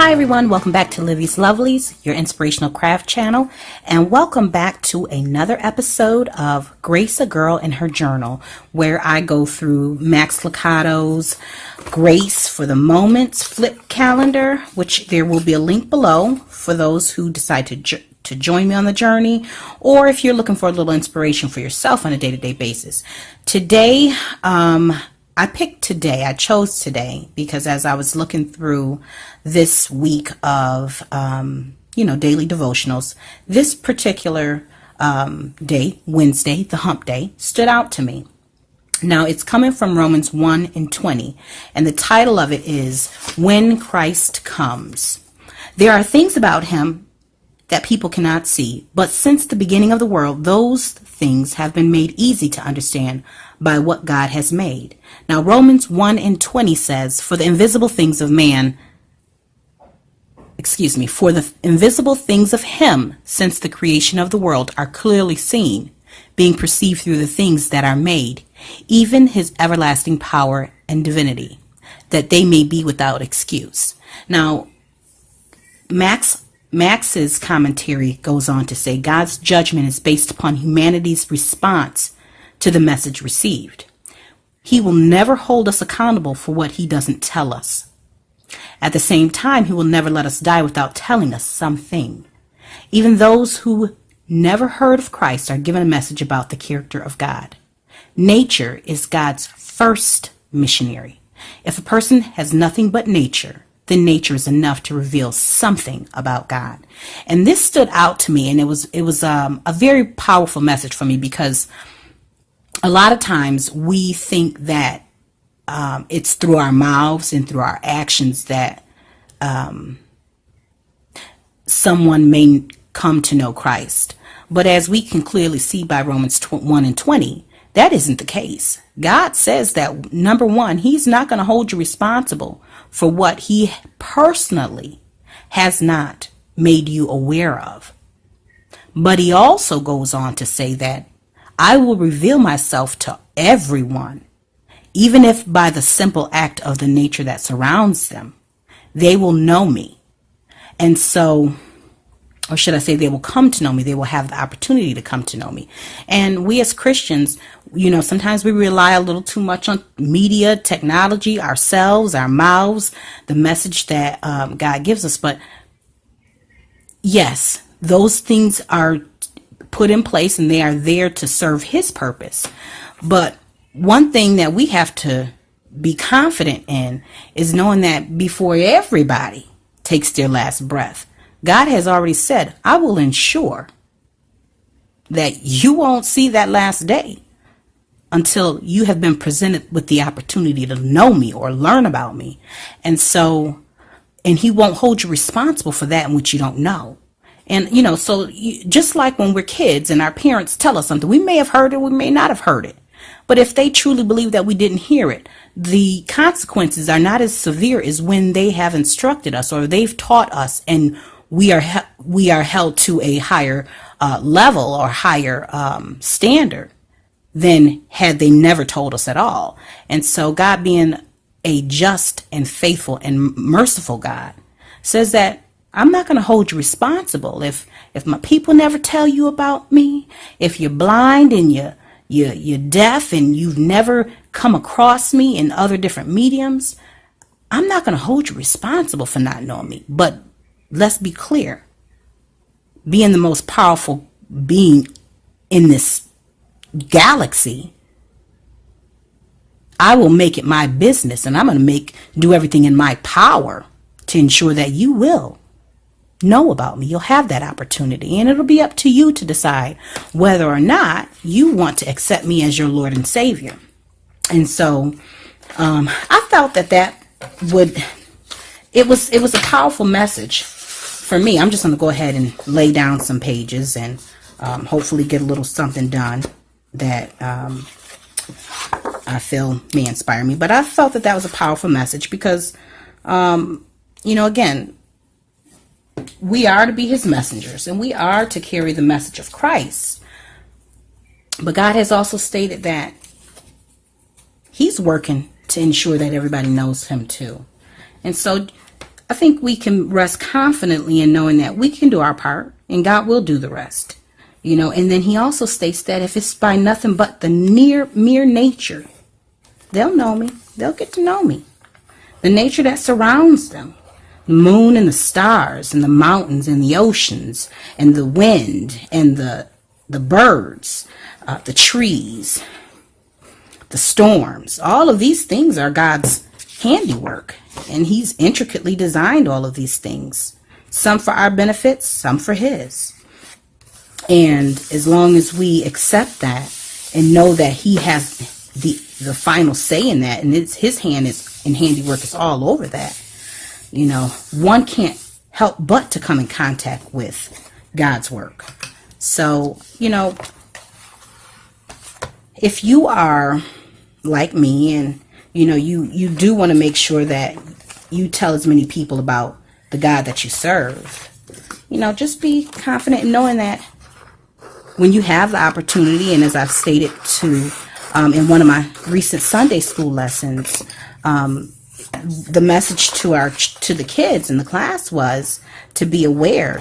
Hi everyone, welcome back to Livy's Lovelies, your inspirational craft channel, and welcome back to another episode of Grace a Girl in Her Journal, where I go through Max Lucado's Grace for the Moments flip calendar, which there will be a link below for those who decide to join me on the journey, or if you're looking for a little inspiration for yourself on a day-to-day basis. Today, I chose today because as I was looking through this week of, daily devotionals, this particular day, Wednesday, the hump day, stood out to me. Now, it's coming from Romans 1:20, and the title of it is When Christ Comes. There are things about him that people cannot see, but since the beginning of the world, those things have been made easy to understand by what God has made. Now, Romans 1:20 says, for the invisible things of him since the creation of the world are clearly seen, being perceived through the things that are made, even his everlasting power and divinity, that they may be without excuse. Now, Max's commentary goes on to say God's judgment is based upon humanity's response to the message received. He will never hold us accountable for what he doesn't tell us. At the same time, he will never let us die without telling us something. Even those who never heard of Christ are given a message about the character of God. Nature is God's first missionary. If a person has nothing but nature, then nature is enough to reveal something about God. And this stood out to me, and it was a very powerful message for me, because a lot of times we think that it's through our mouths and through our actions that someone may come to know Christ. But as we can clearly see by Romans 1:20, that isn't the case. God says that, number one, he's not going to hold you responsible for what he personally has not made you aware of. But he also goes on to say that I will reveal myself to everyone, even if by the simple act of the nature that surrounds them, they will know me. And so, or should I say, they will come to know me. They will have the opportunity to come to know me. And we as Christians, sometimes we rely a little too much on media, technology, ourselves, our mouths, the message that God gives us. But yes, those things are put in place and they are there to serve his purpose. But one thing that we have to be confident in is knowing that before everybody takes their last breath, God has already said, I will ensure that you won't see that last day until you have been presented with the opportunity to know me or learn about me. And he won't hold you responsible for that in which you don't know. And, just like when we're kids and our parents tell us something, we may have heard it, we may not have heard it. But if they truly believe that we didn't hear it, the consequences are not as severe as when they have instructed us or they've taught us and we are held to a higher level or higher standard than had they never told us at all. And so God, being a just and faithful and merciful God, says that I'm not going to hold you responsible. If my people never tell you about me, if you're blind and you're deaf and you've never come across me in other different mediums, I'm not going to hold you responsible for not knowing me. But let's be clear, being the most powerful being in this galaxy, I will make it my business, and I'm going to do everything in my power to ensure that you will know about me. You'll have that opportunity, and it'll be up to you to decide whether or not you want to accept me as your Lord and Savior. And so I felt that it was a powerful message for me. I'm just going to go ahead and lay down some pages and hopefully get a little something done that I feel may inspire me. But I felt that was a powerful message because, again, we are to be his messengers and we are to carry the message of Christ. But God has also stated that he's working to ensure that everybody knows him too. And so I think we can rest confidently in knowing that we can do our part and God will do the rest. And then he also states that if it's by nothing but the mere nature, they'll know me. They'll get to know me. The nature that surrounds them. The moon and the stars and the mountains and the oceans and the wind and the birds, the trees, the storms. All of these things are God's handiwork. And he's intricately designed all of these things. Some for our benefits, some for his. And as long as we accept that and know that he has the final say in that, and his hand is and handiwork is all over that, one can't help but to come in contact with God's work. So, if you are like me and, you do want to make sure that you tell as many people about the God that you serve, just be confident in knowing that when you have the opportunity, and as I've stated to in one of my recent Sunday school lessons, the message to the kids in the class was to be aware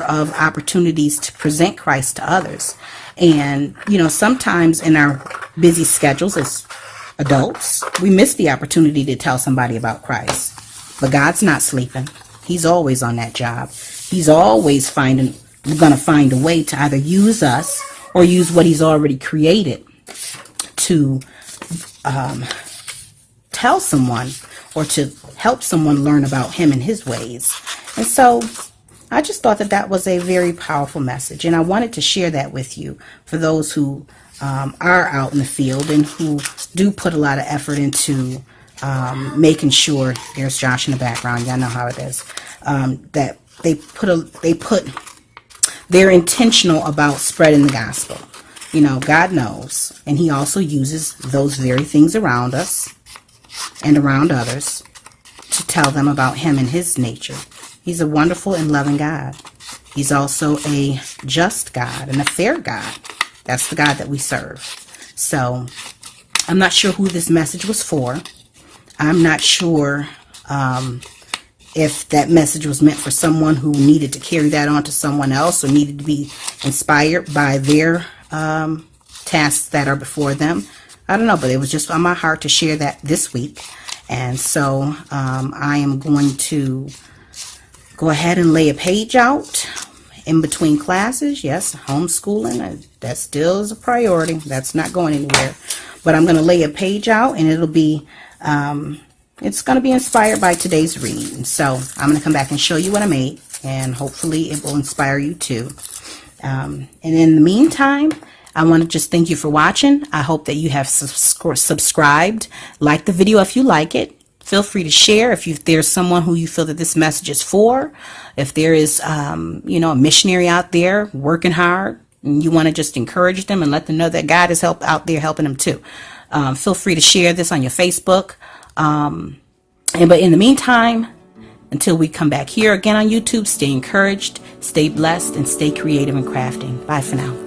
of opportunities to present Christ to others. And, sometimes in our busy schedules as adults, we miss the opportunity to tell somebody about Christ. But God's not sleeping. He's always on that job. He's always going to find a way to either use us or use what he's already created to tell someone or to help someone learn about him and his ways. And so I just thought that was a very powerful message. And I wanted to share that with you for those who are out in the field and who do put a lot of effort into making sure, there's Josh in the background, y'all know how it is, that they're intentional about spreading the gospel. God knows, and he also uses those very things around us and around others to tell them about him and his nature. He's a wonderful and loving God. He's also a just God and a fair God. That's the God that we serve. So I'm not sure who this message was for. I'm not sure if that message was meant for someone who needed to carry that on to someone else or needed to be inspired by their tasks that are before them. I don't know, but it was just on my heart to share that this week. And so I am going to go ahead and lay a page out in between classes. Yes, homeschooling, that still is a priority. That's not going anywhere. But I'm going to lay a page out, and it'll be, it's going to be inspired by today's read. So I'm going to come back and show you what I made, and hopefully it will inspire you too. And in the meantime, I want to just thank you for watching. I hope that you have subscribed. Like the video if you like it. Feel free to share if there's someone who you feel that this message is for. If there is, a missionary out there working hard and you want to just encourage them and let them know that God is out there helping them too. Feel free to share this on your Facebook. But in the meantime, until we come back here again on YouTube, stay encouraged, stay blessed, and stay creative in crafting. Bye for now.